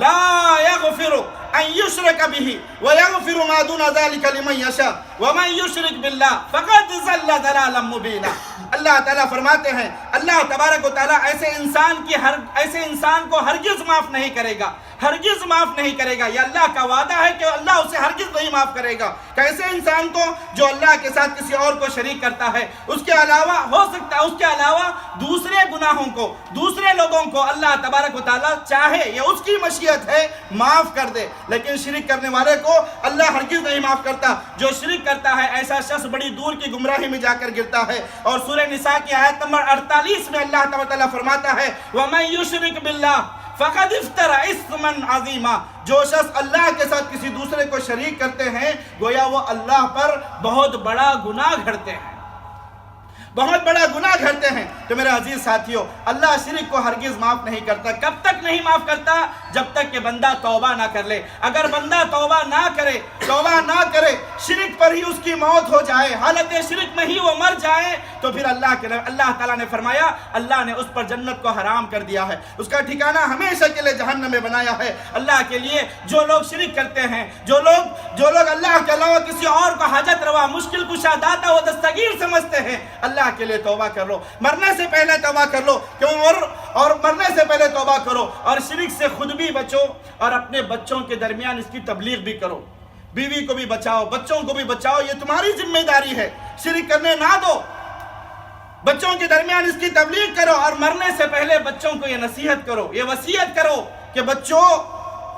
لَا يَغْفِرُ أَن يُشْرَكَ بِهِ وَيَغْفِرُ مَا دُونَ ذَلِكَ لِمَن يَشَاءُ وَمَن يُشْرِكْ بِاللَّهِ فَقَدْ ضَلَّ ضَلَالًا مُبِينًا۔ اللہ تعالیٰ فرماتے ہیں اللہ تبارک و تعالیٰ ایسے انسان کو ہرگز معاف نہیں کرے گا، ہرگز معاف نہیں کرے گا۔ یہ اللہ کا وعدہ ہے کہ اللہ اسے ہرگز نہیں معاف کرے گا۔ کیسے انسان کو؟ جو اللہ کے ساتھ کسی اور کو شریک کرتا ہے۔ اس کے علاوہ ہو سکتا ہے اس کے علاوہ دوسرے گناہوں کو، دوسرے لوگوں کو اللہ تبارک و تعالیٰ چاہے، یہ اس کی مشیت ہے، معاف کر دے، لیکن شرک کرنے والے کو اللہ ہرگز نہیں معاف کرتا۔ جو شرک کرتا ہے ایسا شخص بڑی دور کی گمراہی میں جا کر گرتا ہے۔ اور سورہ نساء کی آیت نمبر 48 میں اللہ تعالیٰ فرماتا ہے وَمَن يُشْرِكْ بِاللَّهِ فَقَدِ افْتَرَى إِثْمًا عَظِيمًا، جو شخص اللہ کے ساتھ کسی دوسرے کو شریک کرتے ہیں گویا وہ اللہ پر بہت بڑا گناہ گھڑتے ہیں، بہت بڑا گناہ گھڑتے ہیں۔ تو میرے عزیز ساتھیوں، اللہ شرک کو ہرگز معاف نہیں کرتا۔ کب تک نہیں معاف کرتا؟ جب تک کہ بندہ توبہ نہ کر لے۔ اگر بندہ توبہ نہ کرے، شرک پر ہی اس کی موت ہو جائے، حالت شرک میں ہی وہ مر جائے، تو پھر اللہ تعالیٰ نے فرمایا اللہ نے اس پر جنت کو حرام کر دیا ہے، اس کا ٹھکانہ ہمیشہ کے لیے جہنم میں بنایا ہے۔ اللہ کے لیے جو لوگ شرک کرتے ہیں، جو لوگ اللہ کے علاوہ کسی اور کو حاجت روا، مشکل کشا، داتا و دستگیر سمجھتے ہیں، اللہ کے لیے توبہ کر لو، مرنے سے پہلے توبہ کر لو، اور مرنے سے پہلے توبہ کرو، اور شرک سے خود بھی بچو اور اپنے بچوں کے درمیان اس کی تبلیغ بھی کرو۔ بیوی کو بھی بچاؤ، بچوں کو بھی بچاؤ، یہ تمہاری ذمہ داری ہے، شرک کرنے نہ دو، بچوں کے درمیان اس کی تبلیغ کرو، اور مرنے سے پہلے بچوں کو یہ نصیحت کرو، یہ وصیت کرو کہ بچوں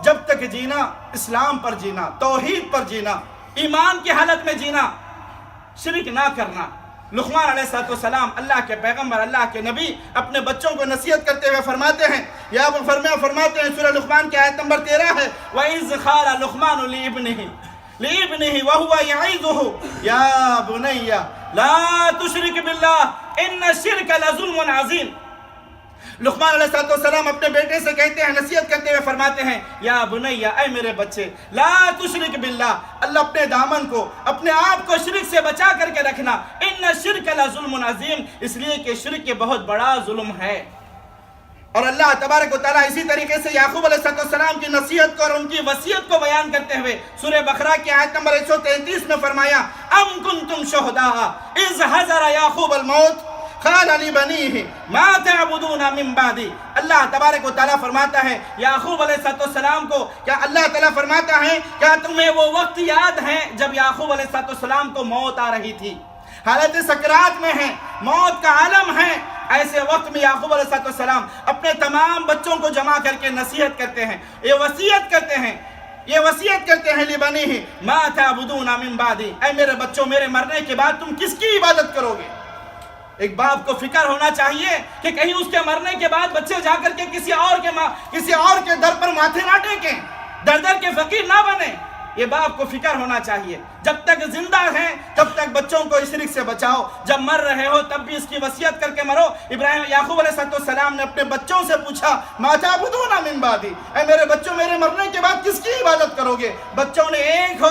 جب تک جینا اسلام پر جینا، توحید پر جینا، ایمان کی حالت میں جینا، شرک نہ کرنا۔ لقمان علیہ السلام اللہ کے پیغمبر، اللہ کے نبی، اپنے بچوں کو نصیحت کرتے ہوئے فرماتے ہیں فرماتے ہیں سورہ لقمان کی آیت نمبر 13 ہے وَإِذْ قَالَ لُقْمَانُ لِابْنِهِ وَهُوَ يَعِظُهُ يَا بُنَيَّ لَا تُشْرِكْ بِاللَّهِ إِنَّ الشِّرْكَ لَظُلْمٌ عَظِيمٌ۔ لقمان علیہ السلام اپنے بیٹے سے کہتے ہیں، نصیحت کرتے ہوئے فرماتے ہیں یا بنیا، اے میرے بچے، لا تشرک باللہ، اللہ اپنے دامن کو، اپنے آپ کو شرک سے بچا کر کے رکھنا، ان الشرک لظلم عظیم، اس لیے کہ شرک بہت بڑا ظلم ہے۔ اور اللہ تبارک و تعالیٰ اسی طریقے سے یعقوب علیہ السلام کی نصیحت کو اور ان کی وصیت کو بیان کرتے ہوئے سورہ بقرہ کی آیت نمبر 133 میں فرمایا ام کنتم شہداء اذ حضر یعقوب الموت قال لبنيه ما تعبدون من بعدي. اللہ تبارک و تعالیٰ فرماتا ہے یعقوب علیہ السلام کو، کیا اللہ تعالیٰ فرماتا ہے کیا تمہیں وہ وقت یاد ہے جب یعقوب علیہ السلام کو موت آ رہی تھی، حالت سکرات میں ہیں، موت کا عالم ہے، ایسے وقت میں یعقوب علیہ السلام اپنے تمام بچوں کو جمع کر کے نصیحت کرتے ہیں، یہ وصیت کرتے ہیں لبنیہ ما تعبدون من بعدی، اے میرے بچوں میرے مرنے کے بعد تم کس کی عبادت کرو گے؟ ایک باپ کو فکر ہونا چاہیے کہ کہیں اس کے مرنے کے بعد بچے جا کر کے کسی اور کے در پر ماتھے نہ ٹیکیں، در در کے فقیر نہ بنیں. یہ باپ کو فکر ہونا چاہیے، جب تک زندہ ہیں تب تک بچوں کو اس شرک سے بچاؤ، جب مر رہے ہو تب بھی اس کی وصیت کر کے مرو. یعقوب علیہ السلام نے اپنے بچوں سے پوچھا ما تعبدون من بعدی، اے میرے بچوں میرے مرنے کے بعد کس کی عبادت کرو گے؟ بچوں نے ایک ہو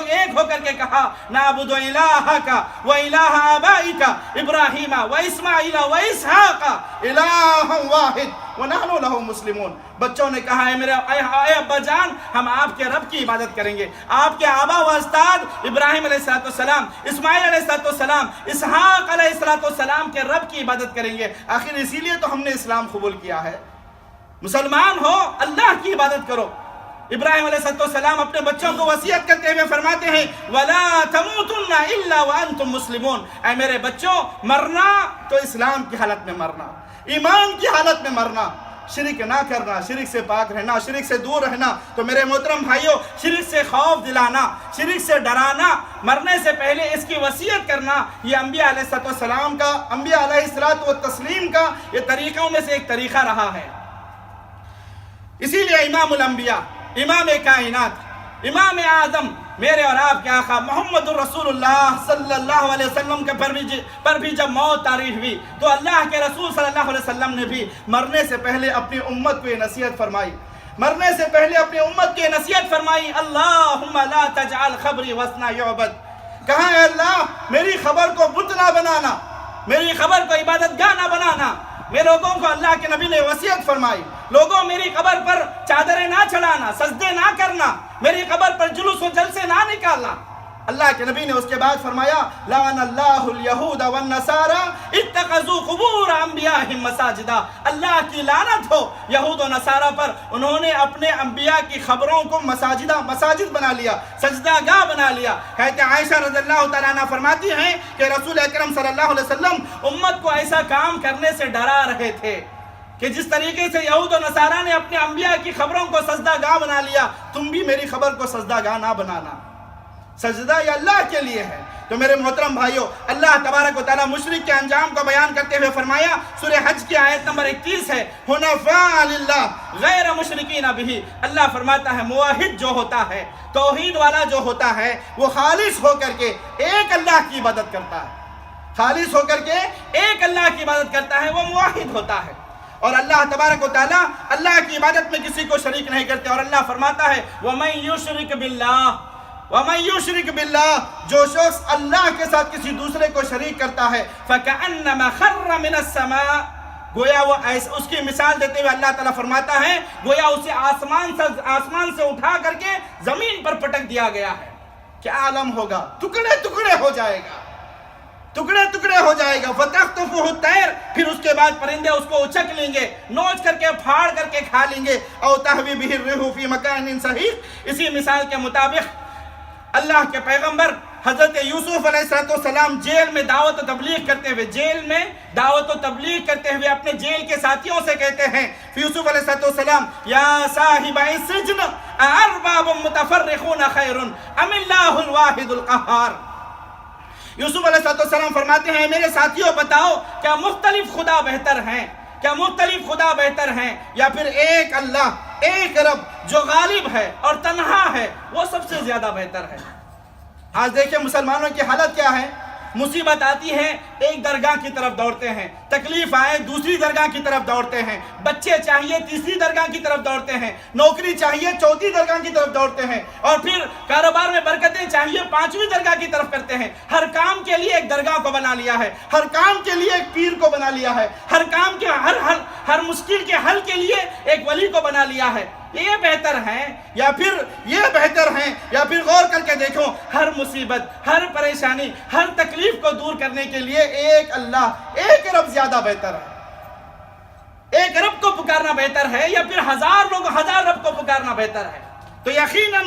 کر کے کہا نعبد الہک و الہ آبائک ابراہیم و اسماعیل و اسحاق الہ واحد ونحن لہ مسلمون. بچوں نے کہا اے ابا جان ہم آپ کے رب کی عبادت کریں گے، آپ کے آبا و اجداد ابراہیم علیہ السلام، اسماعیل علیہ السلام، اسحاق علیہ السلام کے رب کی عبادت کریں گے. آخر اسی لیے تو ہم نے اسلام قبول کیا ہے. مسلمان ہو اللہ کی عبادت کرو. ابراہیم علیہ السلام اپنے بچوں کو وصیت کرتے ہوئے فرماتے ہیں وَلَا تَمُوتُنَّ إِلَّا وَأَنْتُمْ مُسْلِمُونَ، اے میرے بچوں مرنا تو اسلام کی حالت میں مرنا، ایمان کی حالت میں مرنا، شرک نہ کرنا، شرک سے پاک رہنا، شرک سے دور رہنا. تو میرے محترم بھائیوں، شرک سے خوف دلانا، شرک سے ڈرانا، مرنے سے پہلے اس کی وصیت کرنا، یہ انبیاء علیہ السلام کا، انبیاء علیہ التسلیم کا یہ طریقوں میں سے ایک طریقہ رہا ہے. اسی لیے امام الانبیاء، امام کائنات، امام اعظم، میرے اور آپ کے آقا محمد الرسول اللہ صلی اللہ علیہ وسلم کے پر بھی جب موت طاری ہوئی تو اللہ کے رسول صلی اللہ علیہ وسلم نے بھی مرنے سے پہلے اپنی امت کو یہ نصیحت فرمائی، اللہم لا تجعل خبری وثنا یعبد. کہا اے اللہ میری خبر کو بت نہ بنانا، میری خبر کو عبادت گاہ نہ بنانا. میں لوگوں کو اللہ کے نبی نے وصیت فرمائی، لوگوں میری قبر پر چادریں نہ چڑھانا، سجدے نہ کرنا، میری قبر پر جلوس و جلسے نہ نکالنا. اللہ کے نبی نے اس کے بعد فرمایا لعن اللہ الیہود والنصارى اتخذوا قبور انبیاءہم مساجدا. اللہ کی لعنت ہو یہود و نصارہ پر، انہوں نے اپنے انبیاء کی خبروں کو مساجد بنا لیا، سجدہ گاہ بنا لیا. حضرت عائشہ رضی اللہ تعالیٰ عنہ فرماتی ہیں کہ رسول اکرم صلی اللہ علیہ وسلم امت کو ایسا کام کرنے سے ڈرا رہے تھے کہ جس طریقے سے یہود و نصارہ نے اپنے انبیاء کی خبروں کو سجدہ گاہ بنا لیا، تم بھی میری خبر کو سجدہ گاہ نہ بنانا. سجدہ یہ اللہ کے لیے ہے. تو میرے محترم بھائیوں، اللہ تبارک و تعالیٰ مشرک کے انجام کو بیان کرتے ہوئے فرمایا، سورہ حج کی آیت نمبر 31 ہے حنفاء للہ غیر مشرکین بہ. اللہ فرماتا ہے موحد جو ہوتا ہے، توحید والا جو ہوتا ہے، وہ خالص ہو کر کے ایک اللہ کی عبادت کرتا ہے، خالص ہو کر کے ایک اللہ کی عبادت کرتا ہے، وہ موحد ہوتا ہے. اور اللہ تبارک و تعالیٰ اللہ کی عبادت میں کسی کو شریک نہیں کرتے. اور اللہ فرماتا ہے وَمَن يُشْرِكْ بِاللَّهِ وَمَن يُشْرِكْ بِاللَّهِ، جو شخص اللہ کے ساتھ کسی دوسرے کو شریک کرتا ہے فَكَأَنَّمَا خَرَّ مِنَ السَّمَاءِ، گویا وہ اس کی مثال دیتے ہوئے اللہ تعالیٰ فرماتا ہے گویا اسے آسمان سے اٹھا کر کے زمین پر پٹک دیا گیا ہے. کیا عالم ہوگا، ٹکڑے ٹکڑے ہو جائے گا، ٹکڑے ٹکڑے ہو جائے گا. فَتَخْطَفُهُ الطَّيْرُ، پھر اس کے بعد پرندے اس کو اچک لیں گے، نوچ کر کے پھاڑ کر کے کھا لیں گے. أَوْ تَهْوِي بِهِ الرِّيحُ فِي مَكَانٍ سَحِيقٍ. اسی مثال کے مطابق اللہ کے پیغمبر حضرت یوسف علیہ السلام جیل میں دعوت و تبلیغ کرتے ہوئے اپنے جیل کے ساتھیوں سے کہتے ہیں یوسف علیہ السلام یا صاحب السجن ارباب متفرقون خیر ام اللہ الواحد القہار. یوسف علیہ السلام فرماتے ہیں میرے ساتھیوں بتاؤ کیا مختلف خدا بہتر ہیں یا پھر ایک اللہ، ایک رب جو غالب ہے اور تنہا ہے، وہ سب سے زیادہ بہتر ہے. آج دیکھیں مسلمانوں کی حالت کیا ہے. مصیبت آتی ہے ایک درگاہ کی طرف دوڑتے ہیں، تکلیف آئے دوسری درگاہ کی طرف دوڑتے ہیں، بچے چاہیے تیسری درگاہ کی طرف دوڑتے ہیں، نوکری چاہیے چوتھی درگاہ کی طرف دوڑتے ہیں، اور پھر کاروبار میں برکتیں چاہیے پانچویں درگاہ کی طرف کرتے ہیں. ہر کام کے لیے ایک درگاہ کو بنا لیا ہے، ہر کام کے لیے ایک پیر کو بنا لیا ہے، ہر کام کے ہر مشکل کے حل کے لیے ایک ولی کو بنا لیا ہے. یہ بہتر ہیں یا پھر غور کر کے دیکھو، ہر مصیبت، ہر پریشانی، ہر تکلیف کو دور کرنے کے لیے ایک اللہ، ایک رب زیادہ بہتر ہے۔ ایک رب کو پکارنا بہتر ہے یا پھر ہزار رب کو پکارنا بہتر ہے؟ تو یقیناً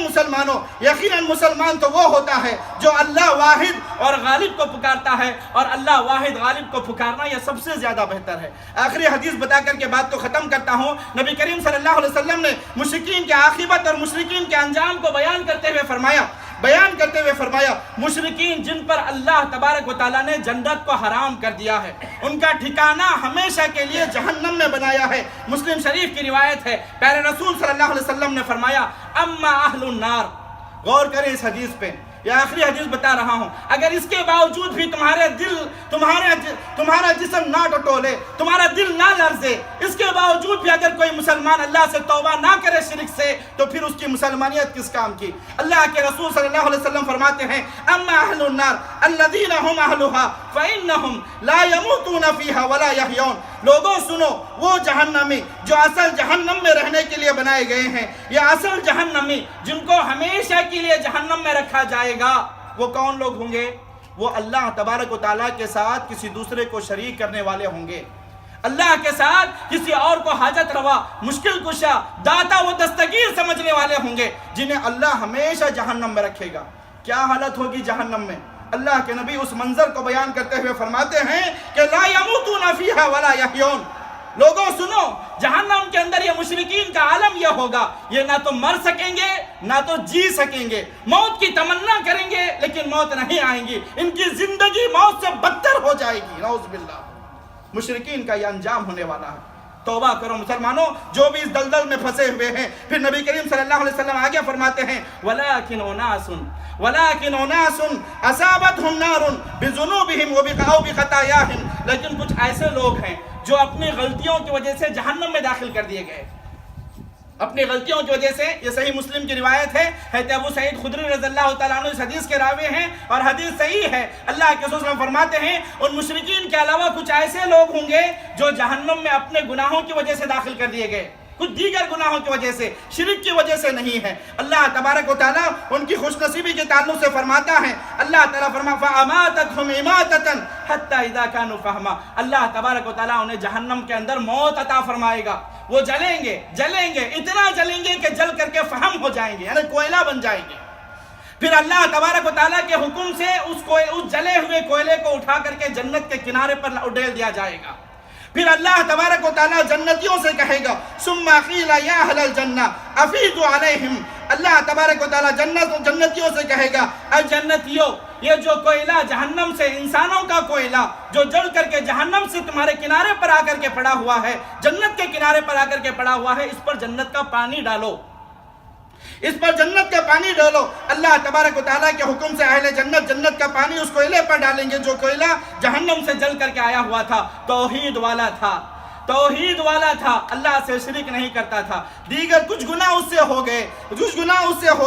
مسلمان تو وہ ہوتا ہے جو اللہ واحد اور غالب کو پکارتا ہے، اور اللہ واحد غالب کو پکارنا یہ سب سے زیادہ بہتر ہے۔ آخری حدیث بتا کر کے بات کو ختم کرتا ہوں۔ نبی کریم صلی اللہ علیہ وسلم نے مشرکین کے عاقبت اور مشرکین کے انجام کو بیان کرتے ہوئے فرمایا مشرکین جن پر اللہ تبارک و تعالیٰ نے جنت کو حرام کر دیا ہے، ان کا ٹھکانہ ہمیشہ کے لیے جہنم میں بنایا ہے۔ مسلم شریف کی روایت ہے، پیارے رسول صلی اللہ علیہ وسلم نے فرمایا اما اہل النار، غور کریں اس حدیث پہ، یہ آخری حدیث بتا رہا ہوں، اگر اس کے باوجود بھی تمہارا جسم نہ ٹٹولے، تمہارا دل نہ لرزے، اس کے باوجود بھی اگر کوئی مسلمان اللہ سے توبہ نہ کرے شرک سے، تو پھر اس کی مسلمانیت کس کام کی؟ اللہ کے رسول صلی اللہ علیہ وسلم فرماتے ہیں اما اہل النار الذین هم اہلها فإنهم لا يموتون فيها ولا يحيون۔ لوگوں سنو، وہ جہنمی جو اصل جہنم میں رہنے کے لیے بنائے گئے ہیں، یا اصل جہنمی جن کو ہمیشہ کے لیے جہنم میں رکھا جائے گا، وہ کون لوگ ہوں گے؟ وہ اللہ تبارک و تعالیٰ کے ساتھ کسی دوسرے کو شریک کرنے والے ہوں گے، اللہ کے ساتھ کسی اور کو حاجت روا، مشکل کشا، داتا و دستگیر سمجھنے والے ہوں گے، جنہیں اللہ ہمیشہ جہنم میں رکھے گا۔ کیا حالت ہوگی جہنم میں؟ اللہ کے نبی اس منظر کو بیان کرتے ہوئے فرماتے ہیں کہ لا يموتون فيها ولا يحيون۔ لوگوں سنو، جہنم کے اندر یہ مشرکین کا عالم یہ ہوگا، یہ نہ تو مر سکیں گے نہ تو جی سکیں گے، موت کی تمنا کریں گے لیکن موت نہیں آئیں گی، ان کی زندگی موت سے بدتر ہو جائے گی، نعوذ باللہ۔ مشرکین کا یہ انجام ہونے والا ہے۔ توبہ کرو مسلمانوں جو بھی اس دلدل میں پھنسے ہوئے ہیں۔ پھر نبی کریم صلی اللہ علیہ وسلم آگے فرماتے ہیں وَلَكِنْ أُنَاسٌ أَصَابَتْهُمْ نَارٌ بِذُنُوبِهِمْ وَبِقَعُوا بِخَطَايَاهِمْ۔ لیکن کچھ ایسے لوگ ہیں جو اپنی غلطیوں کی وجہ سے جہنم میں داخل کر دیے گئے، اپنی غلطیوں کی وجہ سے۔ یہ صحیح مسلم کی روایت ہے، حضرت ابو سعید خدری رضی اللہ تعالیٰ عنہ اس حدیث کے راوی ہیں، اور حدیث صحیح ہے۔ اللہ کے رسول صلی اللہ علیہ وسلم فرماتے ہیں ان مشرکین کے علاوہ کچھ ایسے لوگ ہوں گے جو جہنم میں اپنے گناہوں کی وجہ سے داخل کر دیے گئے، کچھ دیگر گناہوں کی وجہ سے، شرک کی وجہ سے نہیں ہے۔ اللہ تبارک و تعالیٰ ان کی خوش نصیبی کے تعلق سے فرماتا ہے، اللہ تعالیٰ فَأَمَاتَتْهُمْ إِمَاتَةً حَتَّى إِذَا كَانُوا فَحْمًا۔ اللہ تبارک و تعالیٰ انہیں جہنم کے اندر موت عطا فرمائے گا، وہ جلیں گے اتنا جلیں گے کہ جل کر کے فہم ہو جائیں گے، یعنی کوئلہ بن جائیں گے۔ پھر اللہ تبارک و تعالیٰ کے حکم سے اس جلے ہوئے کوئلے کو اٹھا کر کے جنت کے کنارے پر اڈیل دیا جائے گا۔ پھر اللہ تبارک و تعالیٰ جنتیوں سے کہے گا ثم قیل یا اہل الجنہ افیضوا علیہم۔ اللہ تبارک و تعالیٰ جنتیوں سے کہے گا اے جنتیوں، یہ جو کوئلہ جہنم سے، انسانوں کا کوئلہ جو جل کر کے جہنم سے تمہارے کنارے پر آ کر کے پڑا ہوا ہے، جنت کے کنارے پر آ کر کے پڑا ہوا ہے، اس پر جنت کا پانی ڈالو، اس پر جنت کا پانی ڈالو۔ اللہ تبارک و تعالیٰ کے حکم سے اہل جنت کا پانی اس کوئلے پر ڈالیں گے جو کوئلہ جہنم سے جل کر کے آیا ہوا تھا، توحید والا تھا، اللہ سے شرک نہیں کرتا تھا، دیگر کچھ گناہ اس سے ہو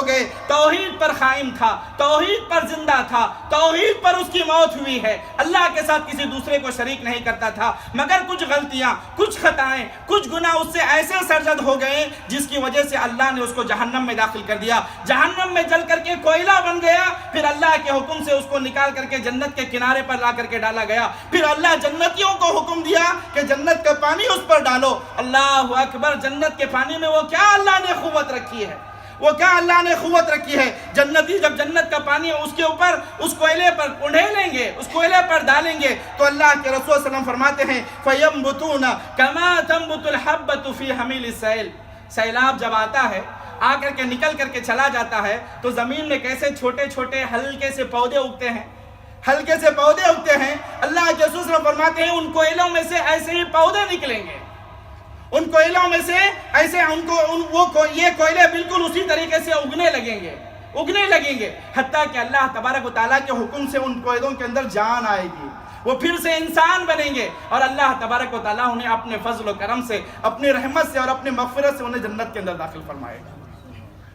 گئے، توحید پر قائم تھا، توحید پر زندہ تھا، توحید پر اس کی موت ہوئی ہے، اللہ کے ساتھ کسی دوسرے کو شریک نہیں کرتا تھا، مگر کچھ غلطیاں، کچھ خطائیں، کچھ گناہ اس سے ایسے سرزد ہو گئے جس کی وجہ سے اللہ نے اس کو جہنم میں داخل کر دیا، جہنم میں جل کر کے کوئلہ بن گیا۔ پھر اللہ کے حکم سے اس کو نکال کر کے جنت کے کنارے پر لا کر کے ڈالا گیا۔ پھر اللہ جنتیوں کو حکم دیا کہ جنت کا پانی اس پر ڈالو۔ اللہ اکبر، جنت کے پانی میں وہ کیا اللہ نے قوت رکھی ہے، جنتی جب جنت کا پانی اس کے اوپر اس کوئلے پر اڈھیلیں گے، اس کوئلے پر ڈالیں گے تو اللہ کے رسول صلی اللہ علیہ وسلم فرماتے ہیں فَيَنْبُتُونَ كَمَا تَنْبُتُ الْحَبَّةُ فِي حَمِيلِ السَّيْلِ۔ سیلاب جب آتا ہے، آ کر کے نکل کر کے چلا جاتا ہے تو زمین میں کیسے چھوٹے چھوٹے ہلکے سے پودے اگتے ہیں، اللہ کے رسول صلی اللہ علیہ وسلم فرماتے ہیں ان کوئلوں میں سے ایسے ہی پودے نکلیں گے، ان کوئلوں میں سے ایسے یہ کوئلے بالکل اسی طریقے سے اگنے لگیں گے حتیٰ کہ اللہ تبارک و تعالیٰ کے حکم سے ان کوئلوں کے اندر جان آئے گی، وہ پھر سے انسان بنیں گے، اور اللہ تبارک و تعالیٰ انہیں اپنے فضل و کرم سے، اپنی رحمت سے اور اپنی مغفرت سے انہیں جنت کے اندر داخل فرمائے گا۔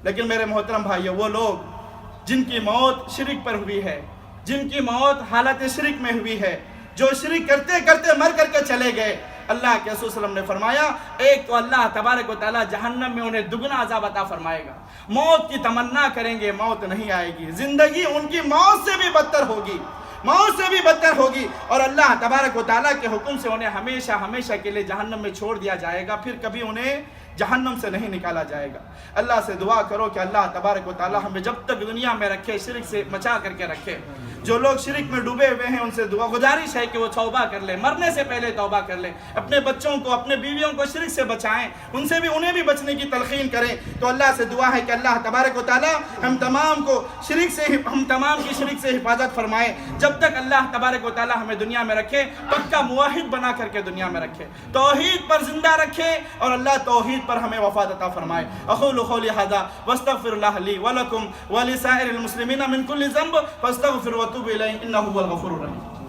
لیکن میرے محترم بھائیو، وہ لوگ جن کی موت شرک پر ہوئی ہے، جن کی موت حالت شرک میں ہوئی ہے، جو شرک کرتے کرتے مر کر کے چلے گئے، اللہ کے رسول صلی اللہ علیہ وسلم نے فرمایا ایک تو اللہ تبارک و تعالیٰ جہنم میں انہیں دگنا عذاب عطا فرمائے گا، موت کی تمنا کریں گے موت نہیں آئے گی، زندگی ان کی موت سے بھی بدتر ہوگی، موت سے بھی بدتر ہوگی، اور اللہ تبارک و تعالیٰ کے حکم سے انہیں ہمیشہ ہمیشہ کے لیے جہنم میں چھوڑ دیا جائے گا، پھر کبھی انہیں جہنم سے نہیں نکالا جائے گا۔ اللہ سے دعا کرو کہ اللہ تبارک و تعالیٰ ہمیں جب تک دنیا میں رکھے شرک سے بچا کر کے رکھے۔ جو لوگ شرک میں ڈوبے ہوئے ہیں ان سے دعا گزارش ہے کہ وہ توبہ کر لیں، مرنے سے پہلے توبہ کر لیں، اپنے بچوں کو اپنے بیویوں کو شرک سے بچائیں، انہیں بھی بچنے کی تلقین کریں۔ تو اللہ سے دعا ہے کہ اللہ تبارک و تعالیٰ ہم تمام کی شرک سے حفاظت فرمائے، جب تک اللہ تبارک و تعالیٰ ہمیں دنیا میں رکھے پکا موحد بنا کر کے دنیا میں رکھے، توحید پر زندہ رکھے، اور اللہ توحید پر ہمیں وفات عطا فرمائے۔ اقول قولی ھذا واستغفر اللہ لی ولکم ولسائر المسلمین من کل ذنب فاستغفروا واتوبوا الیہ انہ هو الغفور الرحیم۔